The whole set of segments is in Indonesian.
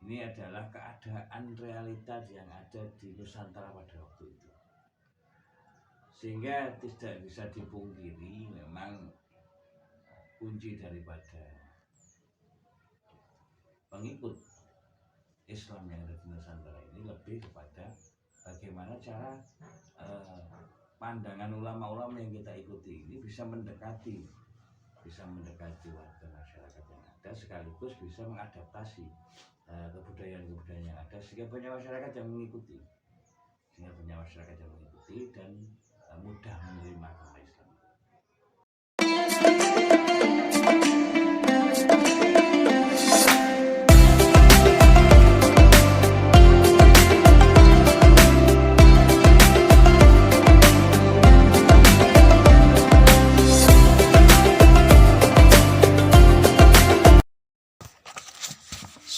Ini adalah keadaan realita yang ada di Nusantara pada waktu itu. Sehingga tidak bisa dipungkiri memang kunci daripada pengikut Islam yang ada di Nusantara ini lebih kepada bagaimana cara pandangan ulama-ulama yang kita ikuti ini bisa mendekati warga masyarakat yang ada, sekaligus bisa mengadaptasi kebudayaan-kebudayaan yang ada, sehingga banyak masyarakat yang mengikuti dan mudah menerima agama Islam.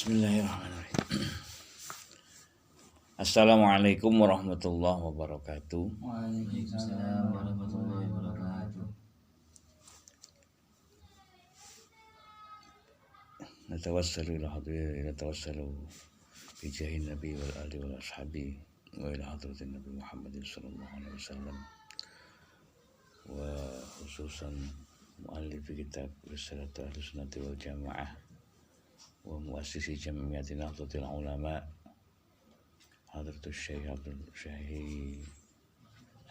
Bismillahirrahmanirrahim. Assalamualaikum warahmatullahi wabarakatuh. Waalaikumsalam warahmatullahi wabarakatuh. Natawassalu ila hadirin, natawassalu bi jahin nabi wal ali wal ashabi wa ila hadratin nabi Muhammadin sallallahu alaihi wasallam wa khususan muallif kitab Risalatu Ahli Sunnati wal Jamaah wa muassisi Jam'iyyati Nahdlatul Ulama Hadratus Syekh Abdul Syekh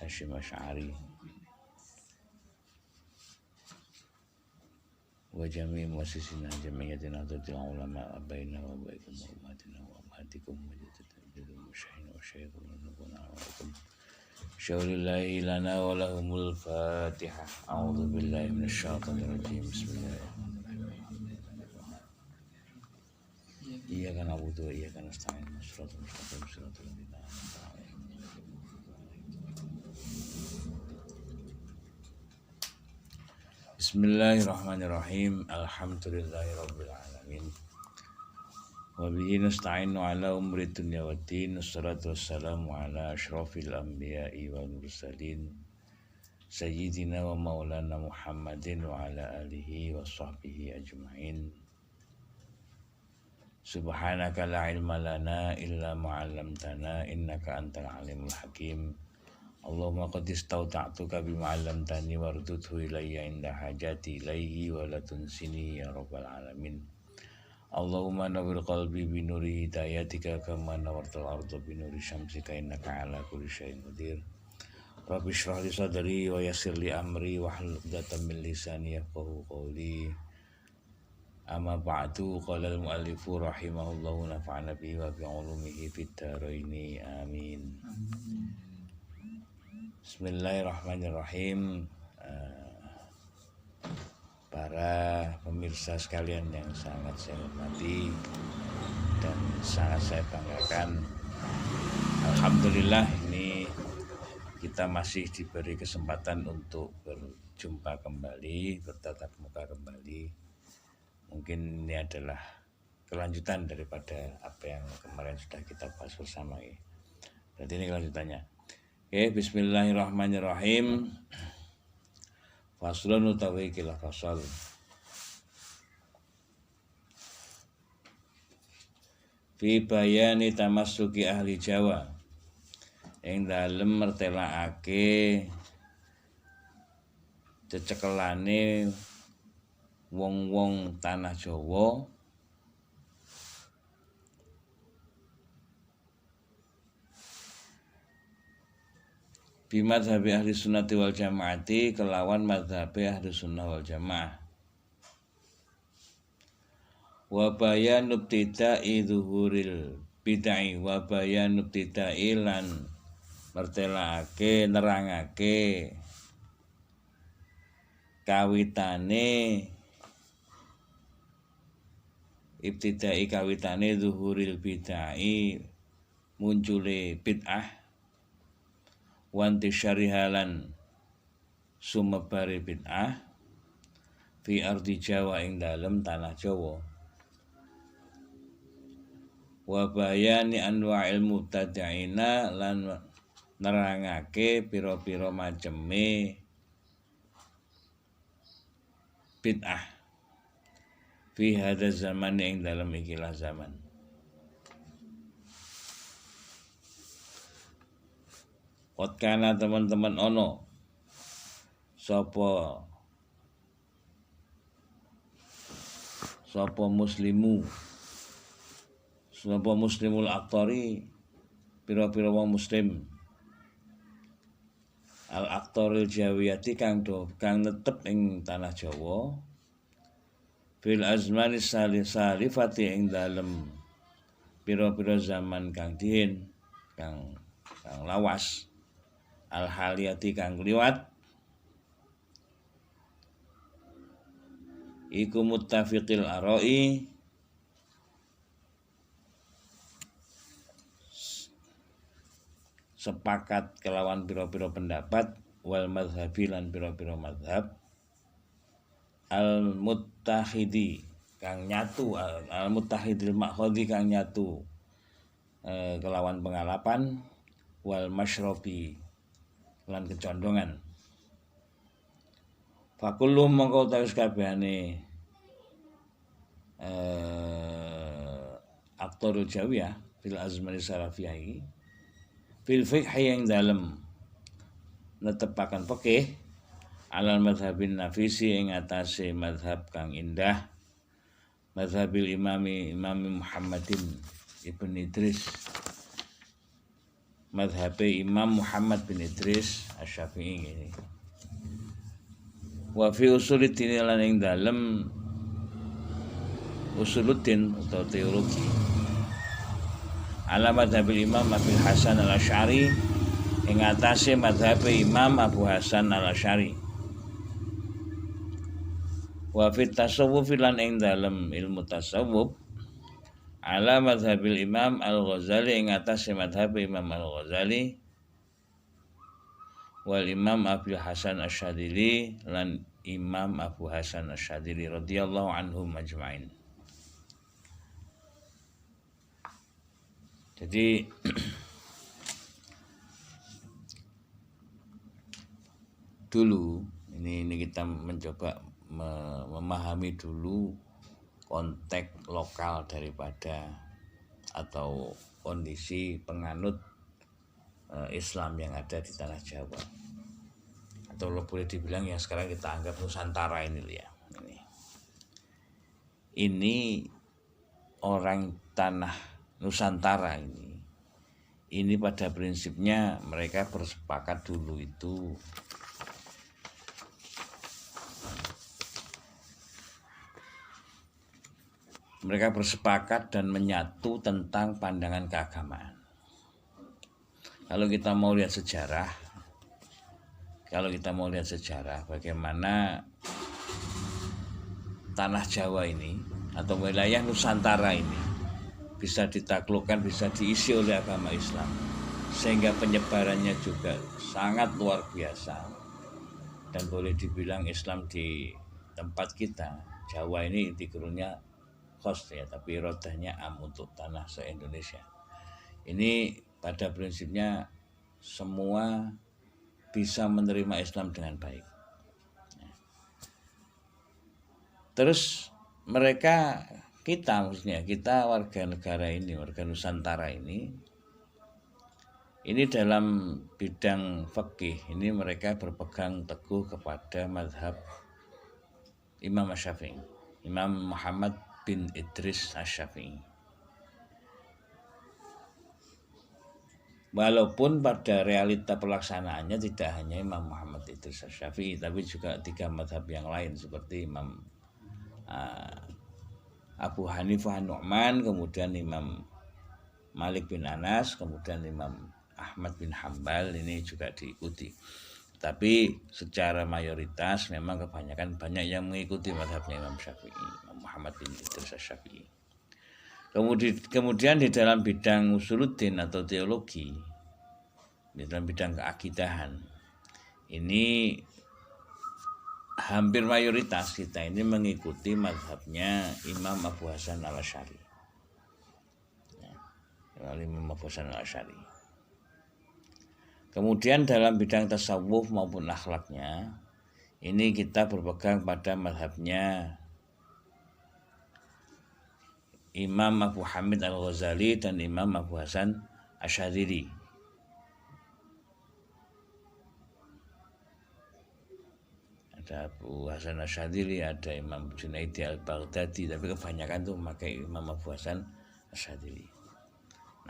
Hashim Asy'ari wa jami' muassisina Jam'iyyati Nahdlatul Ulama abaina wa abaikum wa ummatina wa ummatikum wa jaddatul musyaihin wa syaikhul nabuna alaikum syaulillahi lana wa lahumul fatihah. A'udzu billahi minasyaitonir rajim. Bismillahirrahmanirrahim. Iyyaka na'budu wa iyyaka nasta'in. Shiratal mustaqim, shiratal ladzina an'amta 'alaihim. Bismillahirrahmanirrahim. Alhamdulillahirabbil alamin. Wa bihi nasta'inu 'ala umri dunya waddin. Wassalatu wassalamu 'ala asyrafil anbiya'i wal mursalin. Sayyidina wa maulana Muhammadin wa 'ala alihi wa sahbihi ajma'in. Subhanaka la ilma lana illa ma 'allamtana innaka antal alimul hakim. Allahumma qad istawta'tuka bima 'allamtani wardudhu ilayya inda hajati ilaihi wa la tunsini ya rabbal alamin. Allahumma nawwir qalbi bi nuri hidayatika kama nawwartal arda bi nuri syamsika innaka 'ala kulli syai'in qadir. Rabbi shrah li sadri wa yassir li amri wa hlul 'uqdatam min lisani yafqahu qawli. Amma ba'du, qala al-mu'allifu rahimahullahu nafa'ana bihi wa bi'ulumihi fid dharaini amin. Bismillahirrahmanirrahim. Para pemirsa sekalian yang sangat saya hormati dan sangat saya banggakan, alhamdulillah ini kita masih diberi kesempatan untuk berjumpa kembali, bertatap muka kembali. Mungkin ini adalah kelanjutan daripada apa yang kemarin sudah kita bahas bersama. Berarti ini kelanjutannya. Oke, bismillahirrahmanirrahim. Faslun utawi kilah fasal. Fi bayani tamassuki ahli Jawa. Ing dalem mertelaake cecekelane wong-wong tanah Jawa bimadhabi ahli sunnati wal jamaati kelawan madhabi ahli sunnah wal jamaah wa bayan nubtida'i zuhuril bid'ah wa bayan nubtida'i lan mertelaake nerangake kawitane ibtidai kawitane zuhuril bid'ai muncule bid'ah wanti syarihalan sumebare bid'ah fi ardi Jawa ing dalem tanah Jawa wa bayani anwa'il mubtadi'ina lan nerangake pira-pira maceme bid'ah fi hadza zaman ing dalam ikilah zaman. Qad kana teman-teman ono sapa muslimul aktori pira-pira wong muslim al aktoril jawiyati kang netep ing tanah Jawa fil azmani salifati ing dalem pira-pira zaman kang dihin kang lawas al haliyati kang liwat iku muttafiqil arai sepakat kelawan pira-pira pendapat wal madhabi lan pira-pira madhab al muttahidi kang nyatu al muttahidil makhodi kang nyatu kelawan pengalapan wal masyrobi lan kecondongan fakulluhum mongko tawis kabehane aktorul jawiyah fil azmani salafiyah fil fiqhi yang dalem netepaken fikih alal madhabin nafisi ing atase madhab kang indah madhabil imami Muhammadin ibn Idris madhabe Imam Muhammad bin Idris Asy-Syafi'i ini wa fi usuluddin lan ing dalem usuluddin atau teologi ala madhabil Imam Abu Hasan al-Asy'ari ing atase madhabe Imam Abu Hasan al-Asy'ari wa fit tasawuf lan ing dalem ilmu tasawuf ala madhabil Imam Al-Ghazali ing atase madhabe Imam Al-Ghazali wal Imam Abu Hasan Asy-Syadzili lan Imam Abu Hasan Asy-Syadzili radhiyallahu anhum ajma'in. Jadi dulu ini kita mencoba memahami dulu konteks lokal daripada atau kondisi penganut Islam yang ada di tanah Jawa atau boleh dibilang yang sekarang kita anggap Nusantara ini ya. Ini orang tanah Nusantara ini pada prinsipnya mereka bersepakat dulu itu mereka bersepakat dan menyatu tentang pandangan keagamaan. Kalau kita mau lihat sejarah bagaimana tanah Jawa ini atau wilayah Nusantara ini bisa ditaklukkan, bisa diisi oleh agama Islam sehingga penyebarannya juga sangat luar biasa dan boleh dibilang Islam di tempat kita Jawa ini dikerunya khos ya, tapi rodahnya am untuk tanah se-Indonesia. Ini pada prinsipnya semua bisa menerima Islam dengan baik. Terus kita warga negara ini, warga Nusantara ini dalam bidang fikih ini mereka berpegang teguh kepada mazhab Imam Asy-Syafi'i, Imam Muhammad bin Idris Asy-Syafi'i. Walaupun pada realita pelaksanaannya tidak hanya Imam Muhammad Idris Asy-Syafi'i, tapi juga 3 mazhab yang lain seperti Imam Abu Hanifah Nu'man, kemudian Imam Malik bin Anas, kemudian Imam Ahmad bin Hambal ini juga diikuti. Tapi secara mayoritas memang kebanyakan banyak yang mengikuti mazhabnya Imam Syafi'i, Imam Muhammad bin Idris Asy-Syafi'i. Kemudian di dalam bidang usuluddin atau teologi, di dalam bidang keakidahan, ini hampir mayoritas kita ini mengikuti mazhabnya Imam Abu Hasan al-Asy'ari. Imam Abu Hasan al-Asy'ari. Kemudian dalam bidang tasawuf maupun akhlaknya, ini kita berpegang pada mazhabnya Imam Abu Hamid al-Ghazali dan Imam Abu Hasan Asy-Syadzili. ada Abu Hasan Asyadili, ada Imam Junaidi Al-Baghdadi, tapi kebanyakan tuh memakai Imam Abu Hasan Asyadili.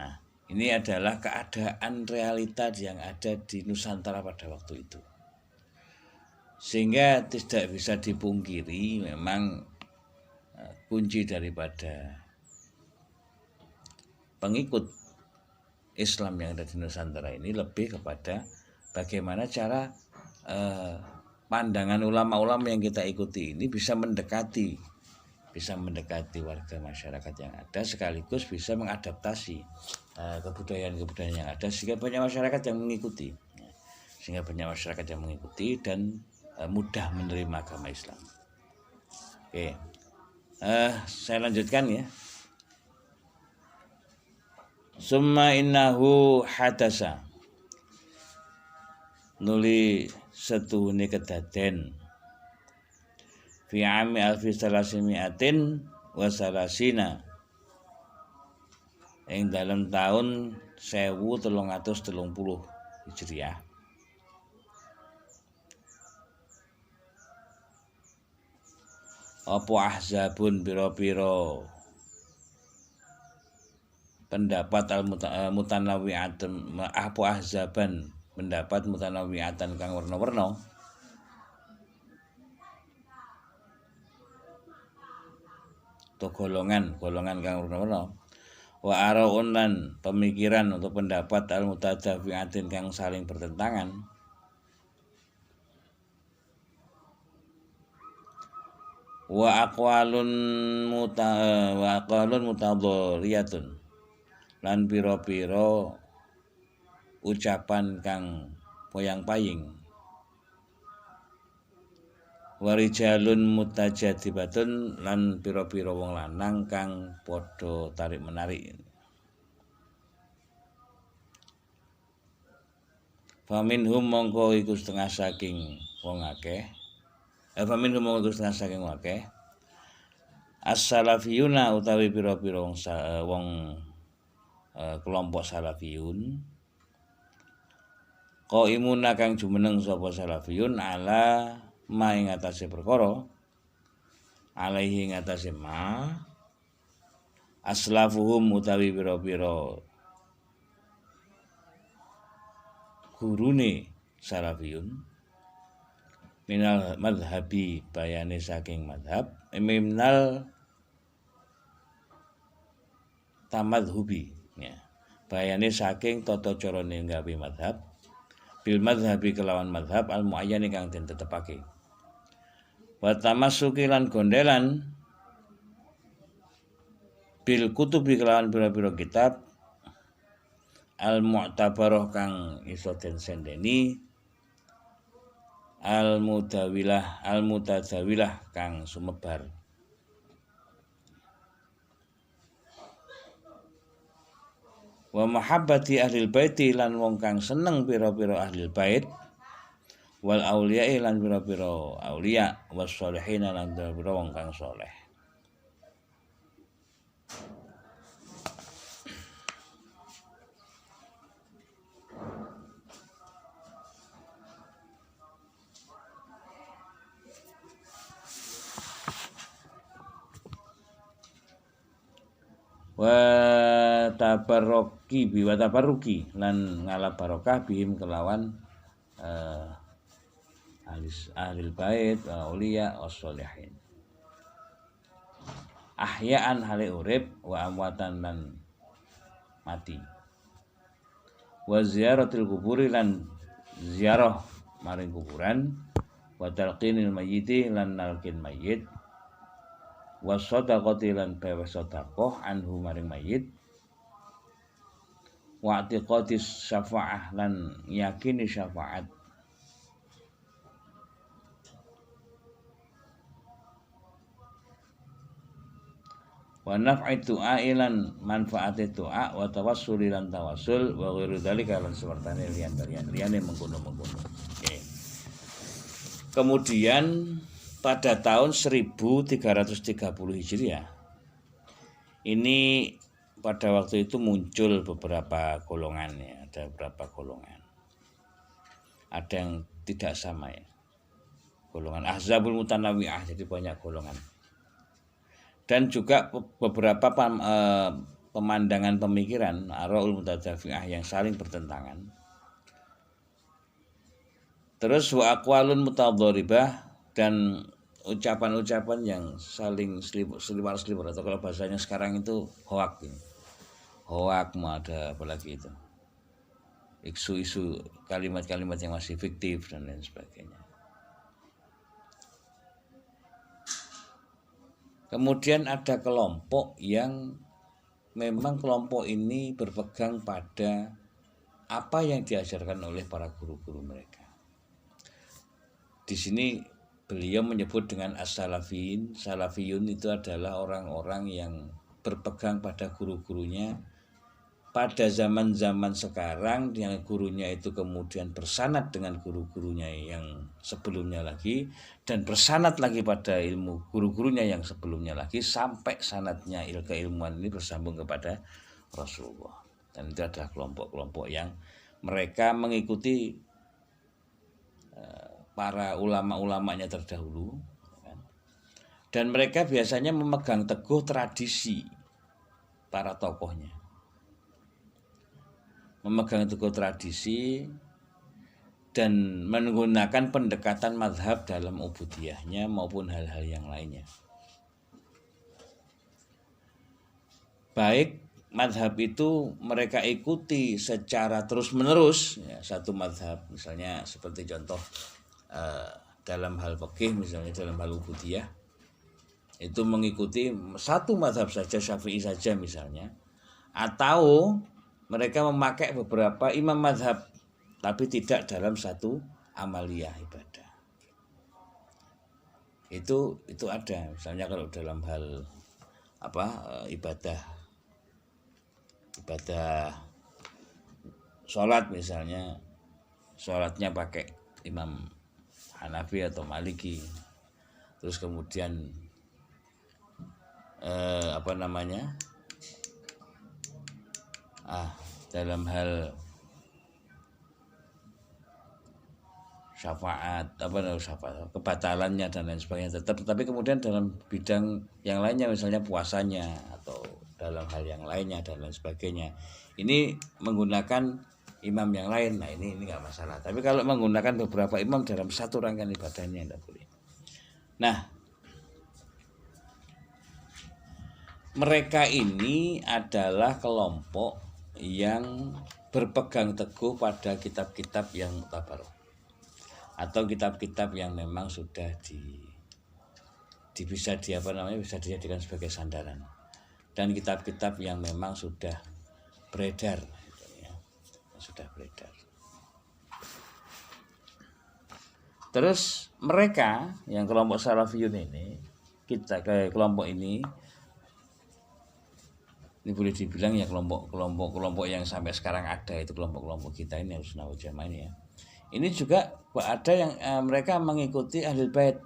Nah, ini adalah keadaan realita yang ada di Nusantara pada waktu itu. Sehingga tidak bisa dipungkiri memang kunci daripada pengikut Islam yang ada di Nusantara ini lebih kepada bagaimana cara pandangan ulama-ulama yang kita ikuti ini bisa mendekati warga masyarakat yang ada, sekaligus bisa mengadaptasi kebudayaan-kebudayaan yang ada, sehingga banyak masyarakat yang mengikuti, dan mudah menerima agama Islam. Oke, saya lanjutkan ya. Summa innahu hadasa, nuli setuhune kedaden fi ami alfi salasimiatin wa salasina, ing dalam tahun 1330 Hijriah. Apa ahzabun pira-pira pendapat mutanawwi'atan, apa ahzaban pendapat mutanawwi'atan kang warna-warna, atau golongan kang warna-warna, wa araun lan pemikiran atau pendapat al-mutadafi'atin kang saling bertentangan, wa aqwalun mutadhariyatun, lan pira-pira ucapan kang poyang-paying, warijalun mutajadibatun, lan pira-pira wong lanang kang padha tarik menarik. Faminhum mongko iku setengah saking wong akeh, as-salafiyuna utawi pira-pira wong kelompok salafiyun, qaimuna kang jumeneng sapa salafiyun ala ma ing atase perkara, alaihi ing atase ma aslafuhum utawi pira-pira gurune salafiyun, minal madhabi bayane saking madhab, minal tamadhubi ya, bayane saking tata carane gawe madhab, bil madhabi kelawan madhab al muayyani kang den tetepake, wa tamassuki lan gondelan bil kutubi kelawan pira-pira kitab al mu'tabarah kang iso den sendeni, al mutadawilah kang sumebar, wa mahabbati ahlil baiti lan wong kang seneng pira-pira ahlil bait, wal auliya'i lan pira-pira auliya, was sholihin lan pira-pira wong kang saleh. Wa tabarruki lan ngalap barokah bihim kelawan ahli bait auliya wassolihin, ahya'an hale urip, wa amwatan lan mati, wa ziyaratil kuburi lan ziarah maring kuburan, wa talqinil mayyiti lan nalkin mayyit, wa shadaqati lan bawa sedekah anhu maring mayit, wa i'tiqadis syafa'ah lan yakini syafaat, wa naf'i du'a lan manfaate doa, wa tawassul lan tawassul, wa ghairu dzalika lan sepertane liyane mengkono-mengkono. Oke. Kemudian pada tahun 1330 Hijriah ini pada waktu itu muncul beberapa golongan ya, ada beberapa golongan. Ada yang tidak sama ya. golongan ahzabul mutanawwi'ah, jadi banyak golongan. Dan juga beberapa pemandangan pemikiran ara'ul mutadafi'ah yang saling bertentangan. Terus wa aqwalun mutadharibah, dan ucapan-ucapan yang saling seliwar-seliwar, atau kalau bahasanya sekarang itu hoak. Hoak, ada apalagi itu. Isu-isu kalimat-kalimat yang masih fiktif dan lain sebagainya. Kemudian ada kelompok yang memang kelompok ini berpegang pada apa yang diajarkan oleh para guru-guru mereka. Di sini beliau menyebut dengan as-salafiyun. Salafiyun itu adalah orang-orang yang berpegang pada guru-gurunya pada zaman-zaman sekarang, yang gurunya itu kemudian bersanad dengan guru-gurunya yang sebelumnya lagi, dan bersanad lagi pada ilmu guru-gurunya yang sebelumnya lagi, sampai sanadnya keilmuan ini bersambung kepada Rasulullah. Dan itu adalah kelompok-kelompok yang mereka mengikuti para ulama-ulamanya terdahulu, dan mereka biasanya memegang teguh tradisi para tokohnya, memegang teguh tradisi dan menggunakan pendekatan mazhab dalam ubudiyahnya maupun hal-hal yang lainnya. Baik mazhab itu mereka ikuti secara terus-menerus, ya, satu mazhab, misalnya seperti contoh dalam hal fikih, misalnya dalam hal ubudiyah itu mengikuti satu mazhab saja, Syafi'i saja misalnya, atau mereka memakai beberapa imam mazhab tapi tidak dalam satu amaliyah ibadah. Itu ada, misalnya kalau dalam hal ibadah sholat, misalnya sholatnya pakai imam Hanafi atau Maliki, terus kemudian dalam hal syafaat kebatalannya dan lain sebagainya tetapi kemudian dalam bidang yang lainnya, misalnya puasanya atau dalam hal yang lainnya dan lain sebagainya, ini menggunakan imam yang lain. Nah ini nggak masalah. Tapi kalau menggunakan beberapa imam dalam satu rangkaian ibadahnya tidak boleh. Nah, mereka ini adalah kelompok yang berpegang teguh pada kitab-kitab yang mutabaroh, atau kitab-kitab yang memang sudah bisa dijadikan sebagai sandaran, dan kitab-kitab yang memang sudah beredar, sudah beredar. Terus mereka yang kelompok salafiyun ini, kelompok ini boleh dibilang ya kelompok yang sampai sekarang ada, itu kelompok kita ini Ahlussunnah wal Jamaah ini ya. Ini juga ada yang mereka mengikuti Ahlul Bait.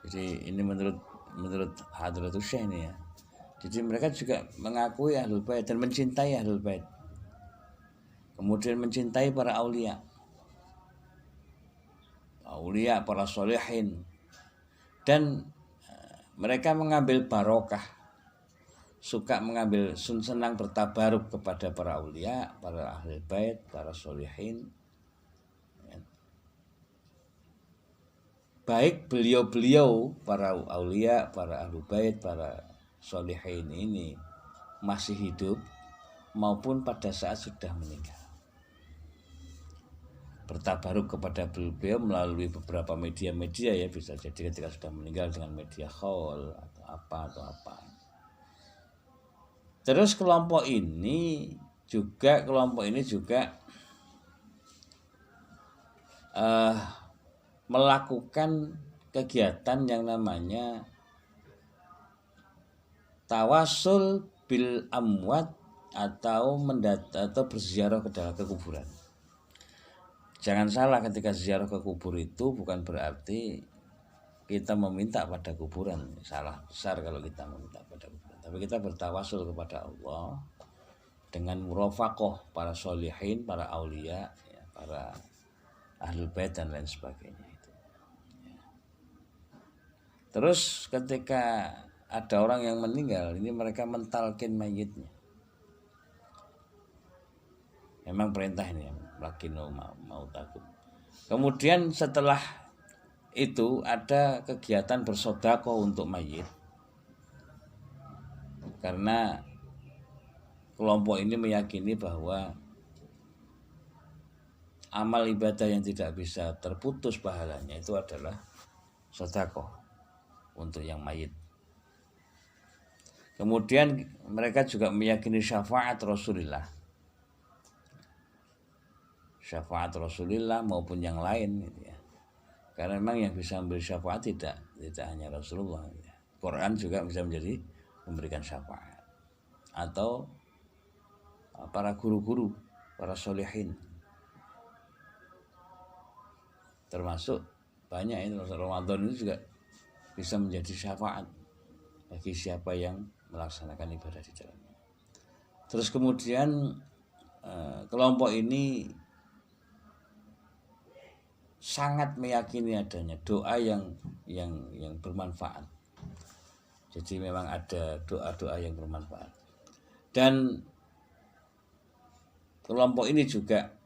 Jadi ini menurut Hadratus Syekh ini ya. Jadi mereka juga mengakui Ahlul Bait dan mencintai Ahlul Bait. Kemudian mencintai para aulia, para sholihin, dan mereka mengambil barokah, suka mengambil, senang bertabaruk kepada para aulia, para Ahlul Bait, para sholihin. Baik beliau-beliau para aulia, para Ahlul Bait, para sholihin ini masih hidup maupun pada saat sudah meninggal, bertabaruk kepada beliau melalui beberapa media ya, bisa jadi ketika sudah meninggal dengan media khaul atau apa. Terus kelompok ini juga melakukan kegiatan yang namanya tawasul bil amwat, atau berziarah ke kuburan. Jangan salah, ketika ziarah ke kubur itu bukan berarti kita meminta pada kuburan. Salah besar kalau kita meminta pada kuburan. Tapi kita bertawasul kepada Allah dengan murafaqah para sholihin, para aulia, ya, para Ahlul Bait dan lain sebagainya itu. Terus ketika ada orang yang meninggal, ini mereka mentalkin mayitnya. Memang perintah ini, lakinu mautakum. Kemudian setelah itu ada kegiatan bersedekah untuk mayit. Karena kelompok ini meyakini bahwa amal ibadah yang tidak bisa terputus pahalanya itu adalah sedekah untuk yang mayit. Kemudian mereka juga meyakini syafaat Rasulullah. Syafaat Rasulullah maupun yang lain gitu ya. Karena memang yang bisa memberi syafaat tidak hanya Rasulullah. Ya. Quran juga bisa memberikan syafaat. Atau para guru-guru, para solihin. Termasuk banyak ini Ramadan ini juga bisa menjadi syafaat bagi siapa yang melaksanakan ibadah di dalamnya. Terus kemudian kelompok ini sangat meyakini adanya doa yang bermanfaat. Jadi memang ada doa-doa yang bermanfaat. Dan kelompok ini juga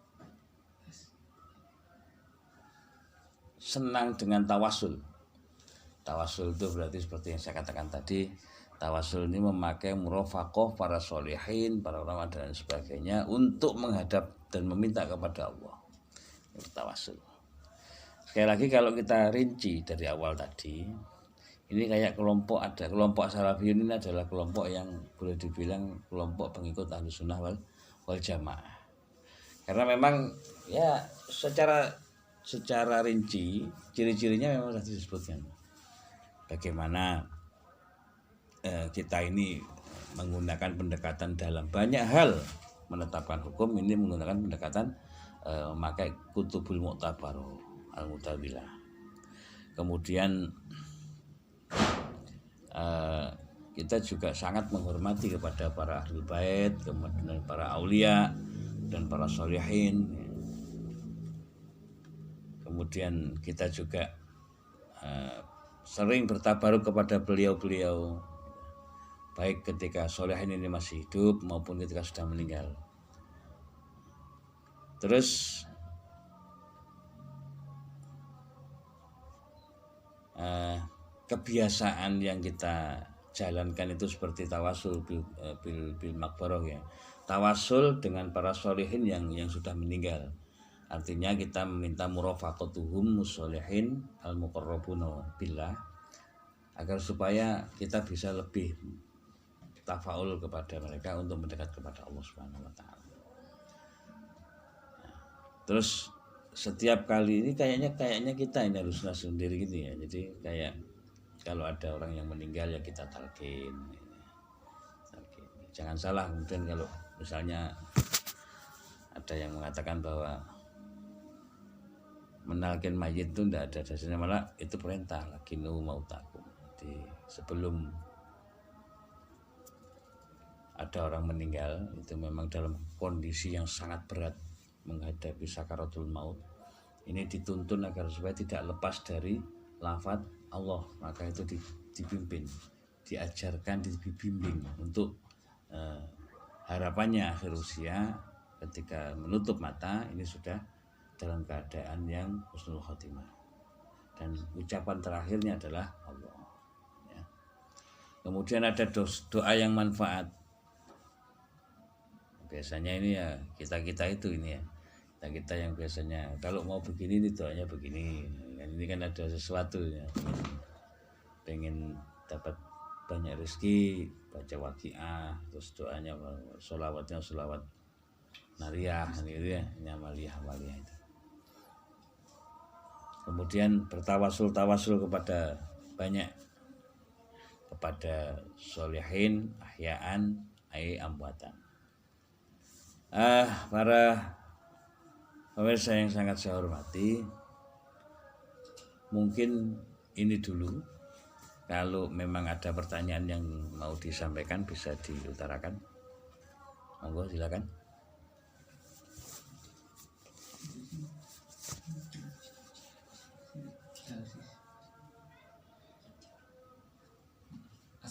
senang dengan tawasul. Tawasul itu berarti seperti yang saya katakan tadi, tawasul ini memakai murafaqah para sholihin, para ulama dan sebagainya untuk menghadap dan meminta kepada Allah. Itu tawasul. Sekali lagi kalau kita rinci dari awal tadi, ini kayak kelompok Salafiyun ini adalah kelompok yang boleh dibilang kelompok pengikut Ahlus Sunnah wal Jamaah. Karena memang ya secara rinci ciri-cirinya memang sudah disebutkan. Bagaimana kita ini menggunakan pendekatan dalam banyak hal menetapkan hukum, ini menggunakan pendekatan memakai kutubul mu'tabar al-mutawilah. Kemudian kita juga sangat menghormati kepada para ahlul bait, kemudian para aulia dan para sholihin. Kemudian kita juga sering bertabaruk kepada beliau-beliau, baik ketika sholihin ini masih hidup maupun ketika sudah meninggal. Terus kebiasaan yang kita jalankan itu seperti tawasul bil makbaroh ya. Tawasul dengan para sholihin yang sudah meninggal. Artinya kita meminta murafaqatuhum musholihin al-muqarrabuna billah agar supaya kita bisa lebih tafaul kepada mereka untuk mendekat kepada Allah Subhanahu wa taala. Terus setiap kali ini kayaknya kita ini harus sendiri gitu ya. Jadi kayak kalau ada orang yang meninggal ya kita talqin. Jangan salah kemudian kalau misalnya ada yang mengatakan bahwa menalkin mayit itu tidak ada dasarnya, malah itu perintah lakinu mautakum. Jadi sebelum ada orang meninggal itu memang dalam kondisi yang sangat berat menghadapi sakaratul maut, ini dituntun agar supaya tidak lepas dari lafaz Allah, maka itu dipimpin, diajarkan, dibimbing untuk harapannya akhir usia ketika menutup mata ini sudah dalam keadaan yang husnul khotimah dan ucapan terakhirnya adalah Allah ya. Kemudian ada doa yang manfaat. Biasanya ini ya kita itu ini ya, kita yang biasanya kalau mau begini ini doanya begini. Ini kan ada sesuatu ya, pengen dapat banyak rezeki, baca waqiah, terus doanya sholawatnya sholawat nariyah gitu ya, amaliyah itu. Kemudian bertawasul kepada banyak, kepada sholihin ahyaan ai amwatan. Para pemirsa yang sangat saya hormati, mungkin ini dulu. Kalau memang ada pertanyaan yang mau disampaikan bisa diutarakan. Monggo silakan.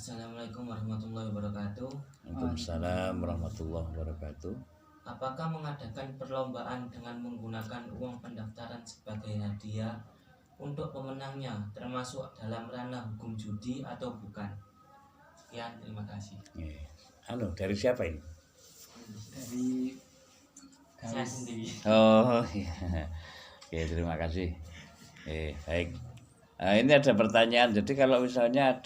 Assalamualaikum warahmatullahi wabarakatuh. Waalaikumsalam warahmatullahi wabarakatuh. Apakah mengadakan perlombaan dengan menggunakan uang pendaftaran sebagai hadiah untuk pemenangnya termasuk dalam ranah hukum judi atau bukan? Sekian, terima kasih. Dari siapa ini? Dari Saya sendiri. Oh iya. Oke, terima kasih. Baik. Ini ada pertanyaan. Jadi kalau misalnya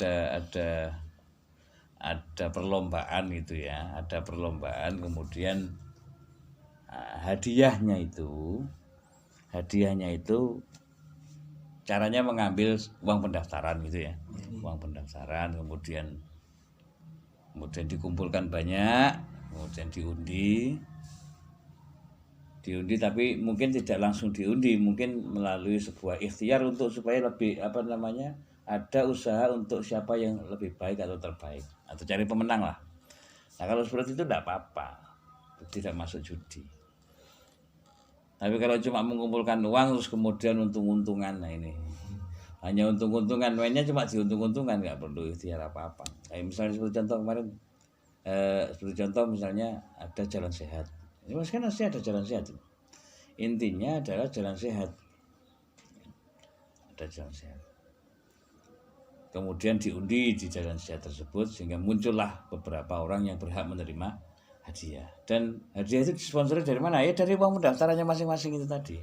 ada perlombaan gitu ya, ada perlombaan kemudian hadiahnya itu caranya mengambil uang pendaftaran gitu ya, uang pendaftaran kemudian dikumpulkan banyak, kemudian diundi tapi mungkin tidak langsung diundi, mungkin melalui sebuah ikhtiar untuk supaya lebih ada usaha untuk siapa yang lebih baik atau terbaik atau cari pemenang lah. Nah kalau seperti itu tidak apa-apa, tidak masuk judi. Tapi kalau cuma mengumpulkan uang terus kemudian untung-untungan, nah ini hanya untung-untungan, mainnya cuma diuntung-untungan, nggak perlu ikhtiar apa-apa. Kayak misalnya seperti contoh kemarin, misalnya ada jalan sehat. Ini kan pasti ada jalan sehat. Intinya adalah jalan sehat. Ada jalan sehat. Kemudian diundi di jalan sehat tersebut sehingga muncullah beberapa orang yang berhak menerima hadiah. Dan hadiah itu disponsori dari mana? Ya dari uang pendaftarannya masing-masing itu tadi.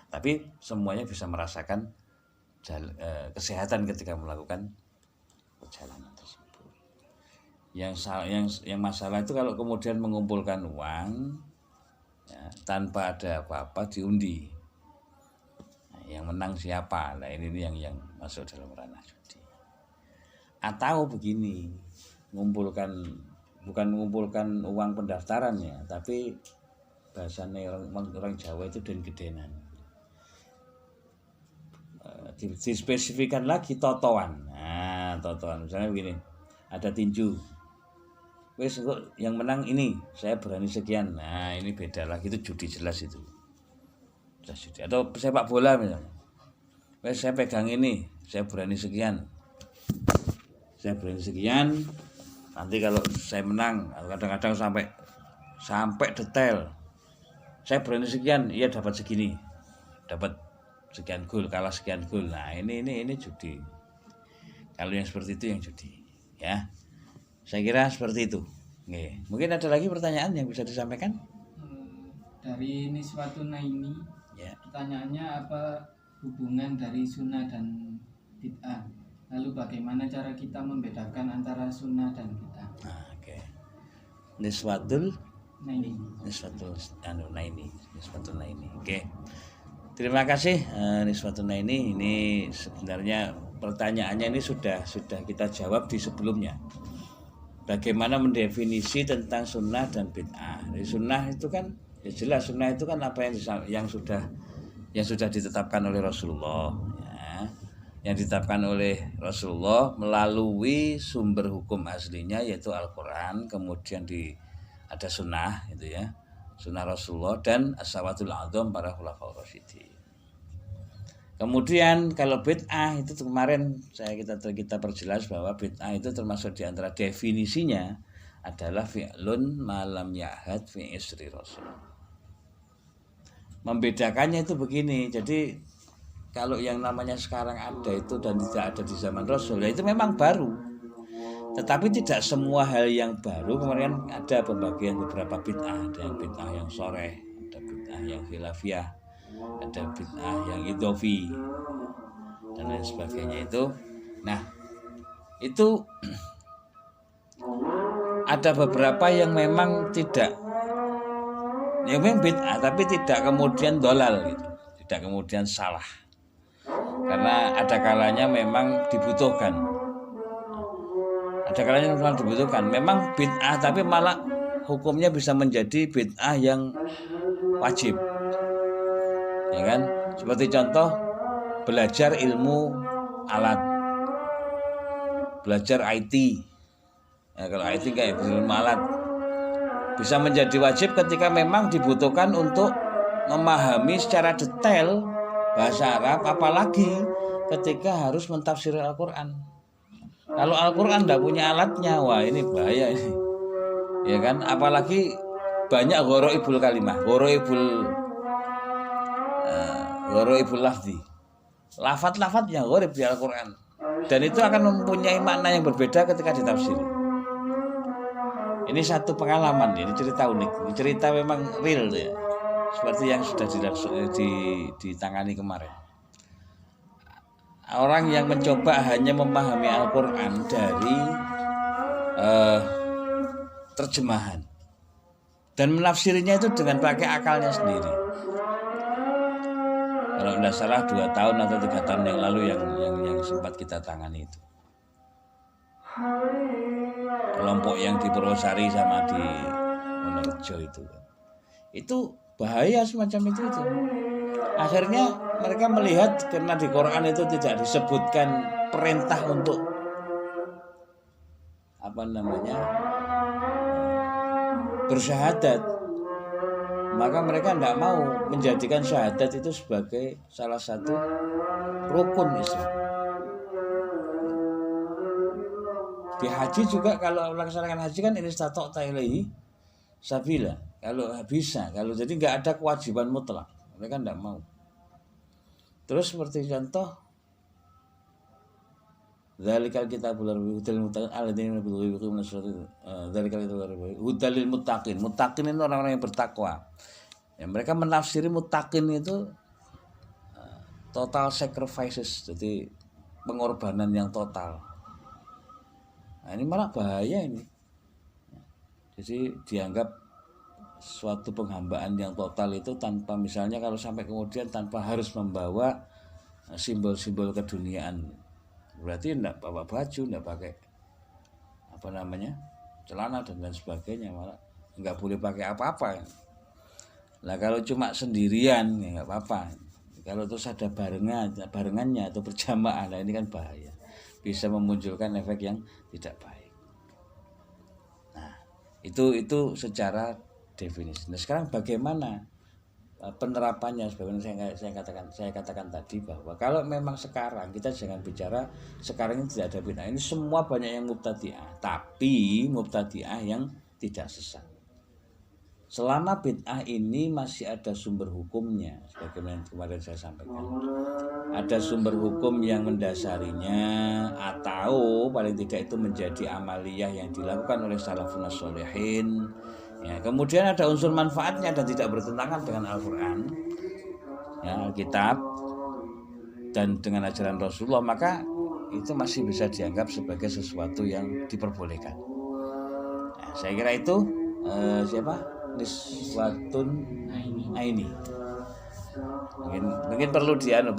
Tapi semuanya bisa merasakan kesehatan ketika melakukan perjalanan tersebut. Yang masalah itu kalau kemudian mengumpulkan uang ya, tanpa ada apa-apa diundi. Nah, yang menang siapa? Nah ini yang masuk dalam ranah judi. Atau begini, bukan mengumpulkan uang pendaftarannya, tapi bahasanya orang Jawa itu den-gedenan. Dispesifikan lagi totoan. Nah, totoan misalnya begini, ada tinju. Wes yang menang ini, saya berani sekian. Nah, ini beda lagi, itu judi jelas itu. Jelas judi. Atau sepak bola misalnya. Wes saya pegang ini, saya berani sekian. Saya berani sekian. Nanti kalau saya menang, kadang-kadang sampai detail. Saya berani sekian, iya dapat segini. Dapat sekian gol, kalah sekian gol. Nah, ini judi. Kalau yang seperti itu yang judi, ya. Saya kira seperti itu. Oke. Mungkin ada lagi pertanyaan yang bisa disampaikan? Dari Niswatun Naini, Ya. pertanyaannya apa hubungan dari sunnah dan bid'ah? Lalu bagaimana cara kita membedakan antara sunnah dan bid'ah? Nah, oke. Niswatul Naini. Naini. Oke. Terima kasih Niswatun Naini. Ini sebenarnya pertanyaannya ini sudah kita jawab di sebelumnya. Bagaimana mendefinisi tentang sunnah dan bid'ah? Jadi sunnah itu kan ya jelas, sunnah itu kan apa yang sudah ditetapkan oleh Rasulullah, ya. Yang ditetapkan oleh Rasulullah melalui sumber hukum aslinya yaitu Al-Quran, kemudian ada sunnah itu ya, sunnah Rasulullah dan as-sawatul a'dzam para khulafaur rasyidin. Kemudian kalau bid'ah itu kemarin kita perjelas bahwa bid'ah itu termasuk di antara definisinya adalah fi'lun malam ya'had fi isri rasul. Membedakannya itu begini, jadi kalau yang namanya sekarang ada itu dan tidak ada di zaman Rasul, ya itu memang baru. Tetapi tidak semua hal yang baru. Kemudian ada beberapa bid'ah, ada yang bid'ah yang soreh, ada bid'ah yang khilafiyah, ada bid'ah yang idhofi dan lain sebagainya itu. Nah, itu ada beberapa yang memang memang bid'ah tapi tidak kemudian dolal gitu, tidak kemudian salah. Karena ada kalanya memang dibutuhkan. Memang bid'ah tapi malah hukumnya bisa menjadi bid'ah yang wajib. Ya kan? Seperti contoh belajar ilmu alat, belajar IT. Ya, kalau IT kayak ilmu alat bisa menjadi wajib ketika memang dibutuhkan untuk memahami secara detail bahasa Arab, apalagi ketika harus mentafsir Al-Quran. Kalau Al-Quran tidak punya alatnya, wah ini bahaya ini. Ya kan, apalagi banyak ghoroibul kalimah, ghoroibul lafzi. Lafat-lafatnya ghoroib di Al-Quran. Dan itu akan mempunyai makna yang berbeda ketika ditafsiri. Ini satu pengalaman, ini cerita unik. Ini cerita memang real ya. Seperti yang sudah ditangani kemarin. Orang yang mencoba hanya memahami Al-Quran dari terjemahan dan menafsirinya itu dengan pakai akalnya sendiri. Kalau tidak salah 2 tahun atau 3 tahun yang lalu yang sempat kita tangani itu. Kelompok yang di Purwosari sama di Wonorejo itu bahaya semacam itu. Akhirnya mereka melihat karena di Quran itu tidak disebutkan perintah untuk bersyahadat, maka mereka tidak mau menjadikan syahadat itu sebagai salah satu rukun Islam. Di haji juga kalau melaksanakan haji kan istata'ta ilaihi sabila, kalau bisa, kalau jadi nggak ada kewajiban mutlak, mereka tidak mau. Terus seperti contoh dzalikal kitabul hudal muttaqin alladzina yu'minuna dzalikal kitabul hudal muttaqin. Muttaqin itu orang-orang yang bertakwa. Ya, mereka menafsiri muttaqin itu total sacrifices, jadi pengorbanan yang total. Nah, ini malah bahaya ini. Jadi dianggap suatu penghambaan yang total itu tanpa, misalnya kalau sampai kemudian tanpa harus membawa simbol-simbol keduniaan. Berarti enggak bawa baju, enggak pakai celana dan lain sebagainya, malah enggak boleh pakai apa-apa. Nah, kalau cuma sendirian ya enggak apa-apa. Kalau terus ada barengannya atau berjamaah, nah ini kan bahaya. Bisa memunculkan efek yang tidak baik. Nah, itu secara definisi. Nah, sekarang bagaimana penerapannya? Sebagaimana saya katakan tadi bahwa kalau memang sekarang kita jangan bicara sekarang ini tidak ada bid'ah. Ini semua banyak yang mubtadi'ah, tapi mubtadi'ah yang tidak sesat. Selama bid'ah ini masih ada sumber hukumnya, sebagaimana kemarin saya sampaikan, ada sumber hukum yang mendasarinya, atau paling tidak itu menjadi amaliyah yang dilakukan oleh salafun sholihin. Ya, kemudian ada unsur manfaatnya dan tidak bertentangan dengan Al-Quran, ya, Alkitab, dan dengan ajaran Rasulullah, maka itu masih bisa dianggap sebagai sesuatu yang diperbolehkan. Nah, saya kira itu niswatun aini. Mungkin perlu dilihat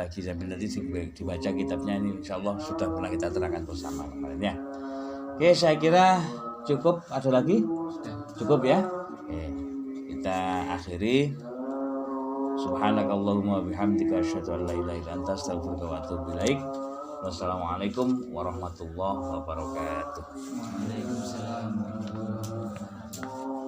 lagi sambil nanti dibaca kitabnya ini, insyaallah sudah pernah kita terangkan bersama kemarin ya. Oke, saya kira cukup. Ada lagi? Cukup ya. Oke, kita akhiri. Subhanakallahumma bihamdika asyhadu an la ilaha illa anta astaghfiruka wa atubu ilaik. Wassalamualaikum warahmatullahi wabarakatuh. Waalaikumsalam warahmatullahi wabarakatuh.